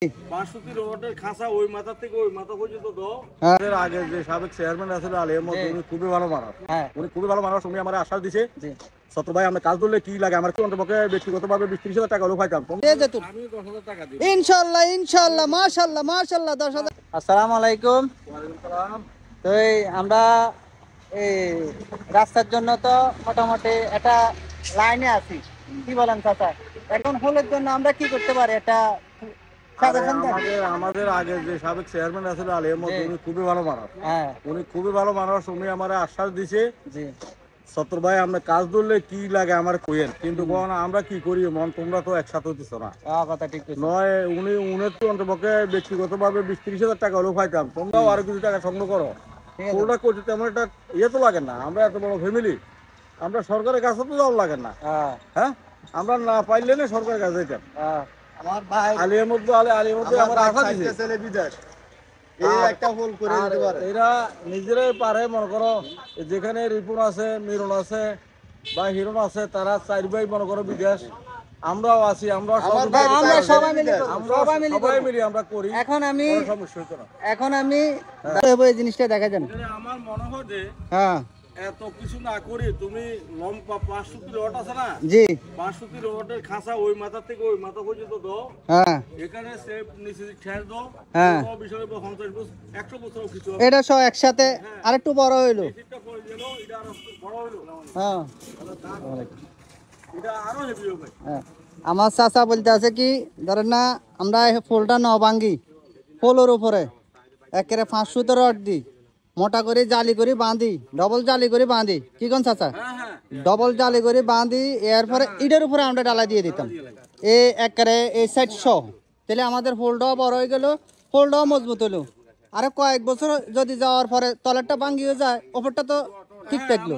বাঁশতি রোডের খাসা ওই মাথা থেকে ওই মাথা পর্যন্ত দাও। হ্যাঁ। এর আগে যে সাবেক চেয়ারম্যান আছিল আলী আহমদ, উনি খুবই ভালো মানুষ। হ্যাঁ। উনি খুবই ভালো মানুষ। উনি আমার আশ্বাস দিছে জি। ছোট ভাই আমরা কাজ করলে কি লাগে আমার কি অন্তপক্ষে ব্যক্তিগতভাবে 20-30 হাজার টাকা হলেও পাইতাম। আমি 10,000 টাকা দিই। ইনশাআল্লাহ ইনশাআল্লাহ মাশাআল্লাহ মাশাআল্লাহ 10,000। আসসালামু আলাইকুম। ওয়ালাইকুম সালাম। তো আমরা এই রাস্তার জন্য তো মোটামুটি একটা লাইনে আছি, কি বলেন চাচা? এখন হলের জন্য আমরা কি করতে পারি? এটা সাজেশন দেন। আমাদের আগে যে সাবেক চেয়ারম্যান আছিল আলী আহমদ, জি। উনি খুবই ভালো মানুষ। হ্যাঁ। উনি খুবই ভালো মানুষ। উনি আমার আশ্বাস দিছে জি। সত্তর ভাই আমরা কাজ ধরলে কি লাগে আমার কইেন, কিন্তু আমরা কি করি মন তোমরা তো একসাথে হইতেছ না। কথা ঠিক কইছেন। নয় উনি তো অন্তপক্ষে ব্যক্তিগতভাবে 20-30 হাজার টাকা হলেও পাইতাম। তোমরাও আরো কিছু টাকা সংগ্রহ করো। ঠিক আছে। ওটা করতে তেমন একটা ইয়ে তো লাগে না। আমরা এত বড় ফ্যামিলি, আমরা সরকারের কাছে তো যাওয়ার লাগে না। হ্যাঁ। হ্যাঁ, আমরা না পাইলে না সরকারের কাছে যেতাম। হ্যাঁ। আমার ভাই আলিয়ার মধ্যে আমার আশা দিছে বিদেশ একটা ফোন করে দিতে পারে। এরা নিজেরাই পারে, মনে করো যেখানে রিপুন আছে, মিরন আছে বা হিরণ আছে, তারা 4 ভাই মনে করো বিদেশ, আমরাও আছি, আমরা সবাই মিলে সবাই মিলে আমরা করি। এখন আমি কোনো সমস্যা হতো না। এই জিনিসটা দেখা যান। আমার মনে হয় যে হ্যাঁ। এত কিছু না করি, তুমি লম্বা 500 রড আছে না, জি। 500 রডের খাসা ওই মাথা থেকে ওই মাথা পর্যন্ত দাও। হ্যাঁ। এখানে সেফ নিচে ঠের দাও। হ্যাঁ। কোনো বিষয়ে 50 বছর 100 বছর কিছু হবে। এটা সব একসাথে আরেকটু বড় হইলো। এটা করে দিল, এটা আরো বড় হইলো। হ্যাঁ। এটা আরো হেভি হবে। হ্যাঁ। আমার চাচা বলতে আছে কি, ধরেন না আমরা ফুলটা ন ভাঙ্গি, ফুলের উপরে একেবারে 500 রড দিই, মোটা করে জালি করে বাঁধি, ডবল জালি করে বাঁধি, কি কোন চাচা? হ্যাঁ হ্যাঁ, ডবল জালি করে বাঁধি, এরপরে ইটের উপরে আমরা ডালা দিয়ে দিতাম এই একেবারে এই সাইড সহ। তাহলে আমাদের ফুলটাও বড় হয়ে গেল, ফুলটাও মজবুত হলো। আরে কয়েক বছর যদি যাওয়ার পরে তলেরটা ভাঙ্গি হয়ে যায়, ওপরটা তো ঠিক থাকলো।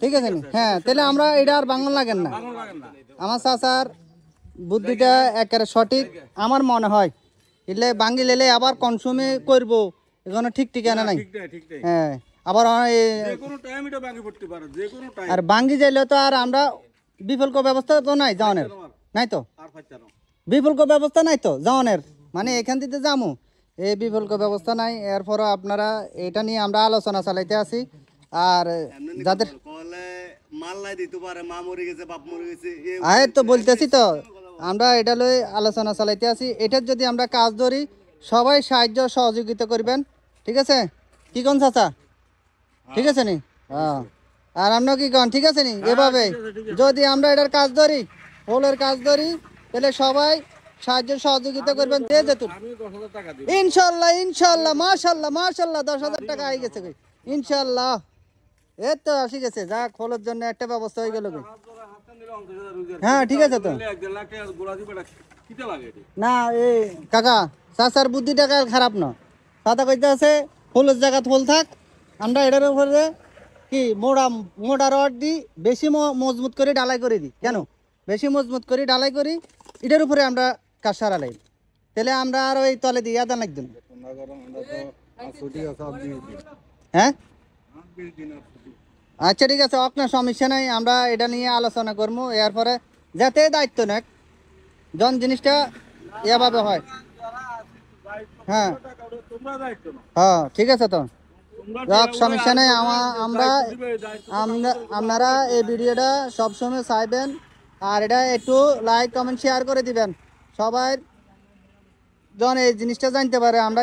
ঠিক আছে নি? হ্যাঁ, তাহলে আমরা এটা আর বাংলা লাগেন না। ভালো লাগে না। আমার চাচার বুদ্ধিটা একেবারে সঠিক আমার মনে হয়। এলে ভাঙ্গি লেলে আবার কনসুমে করবো, এখানে ঠিক ঠিকানা নাই। ঠিক নাই। হ্যাঁ, আবার যে কোনো টাইম এটা ভাঙি পড়তে পারে, যে কোনো টাইম। আর ভাঙ্গি যাইলে তো আর আমরা বিকল্প ব্যবস্থা তো নাই যাওয়ানের, নাই তো আর পাইতাম না। বিকল্প ব্যবস্থা নাই তো যাওয়ানের, মানে এখান থেকে যামু এই বিকল্প ব্যবস্থা নাই। এরপরও আপনারা এটা নিয়ে আমরা আলোচনা চালাইতে আছি। আর যাদের মাল্লাই দিতে পারে, মা মরে গেছে, বাপ মরে গেছে, আয় তো বলতেছি তো, আমরা এটা লই আলোচনা চালাইতে আছি। এটার যদি আমরা কাজ ধরি, সবাই সাহায্য সহযোগিতা করবেন, ঠিক আছে? কি কোন চাচা? ঠিক আছে নি? হ্যাঁ। আর আমরা কি কন, ঠিক আছে নি? এভাবে যদি আমরা এটার কাজ ধরি, ফুলের কাজ ধরি, তাহলে সবাই সাহায্য সহযোগিতা করবেন। দিয়ে যেতুন আমি 10,000 টাকা দিই। ইনশাল্লাহ ইনশাল্লাহ মাশাল্লাহ মাশাল্লাহ 10,000 টাকা আই গেছে কই ইনশাল্লাহ। এই তো আসি গেছে, যাক ফুলের জন্য একটা ব্যবস্থা হয়ে গেল কই। হ্যাঁ, ঠিক আছে তো। 1.5 লাখ টাকা গোলা দিবে, এটা কিতে লাগে এটা? না এই কাকা চাচার বুদ্ধিটা খারাপ না। চাচা কইতে আছে ফুলের জায়গা ফুল থাক, আমরা এটার উপরে কি মোড়া মোটা রড দিই, বেশি মজবুত করে ডালাই করে দিই। কেন বেশি মজবুত করে ডালাই করি, এটার উপরে আমরা কাজ সারালাই, তাহলে আমরা আর ওই তলে দিই আদান একদিন। হ্যাঁ, আচ্ছা ঠিক আছে, আপনার সমস্যা নাই, আমরা এটা নিয়ে আলোচনা করবো। এরপরে যাতে দায়িত্ব নেক জন জিনিসটা এভাবে হয়। হ্যাঁ হ্যাঁ, ঠিক আছে তো, যাক সমস্যা নেই। আপনারা এই ভিডিওটা সবসময় চাইবেন, আর এটা একটু লাইক কমেন্ট শেয়ার করে দিবেন, সবাই জন এই জিনিসটা জানতে পারে আমরা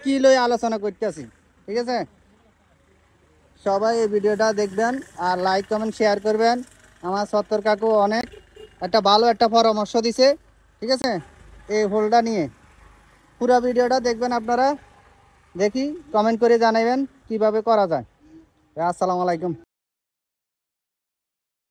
কি লই আলোচনা করতেছি। ঠিক আছে, সবাই এই ভিডিওটা দেখবেন আর লাইক কমেন্ট শেয়ার করবেন। আমার সত্তর কাকু অনেক একটা ভালো একটা পরামর্শ দিছে, ঠিক আছে? এই হোলটা নিয়ে পুরো ভিডিওটা দেখবেন আপনারা, দেখি কমেন্ট করে জানাবেন কিভাবে করা যায়। আসসালামু আলাইকুম।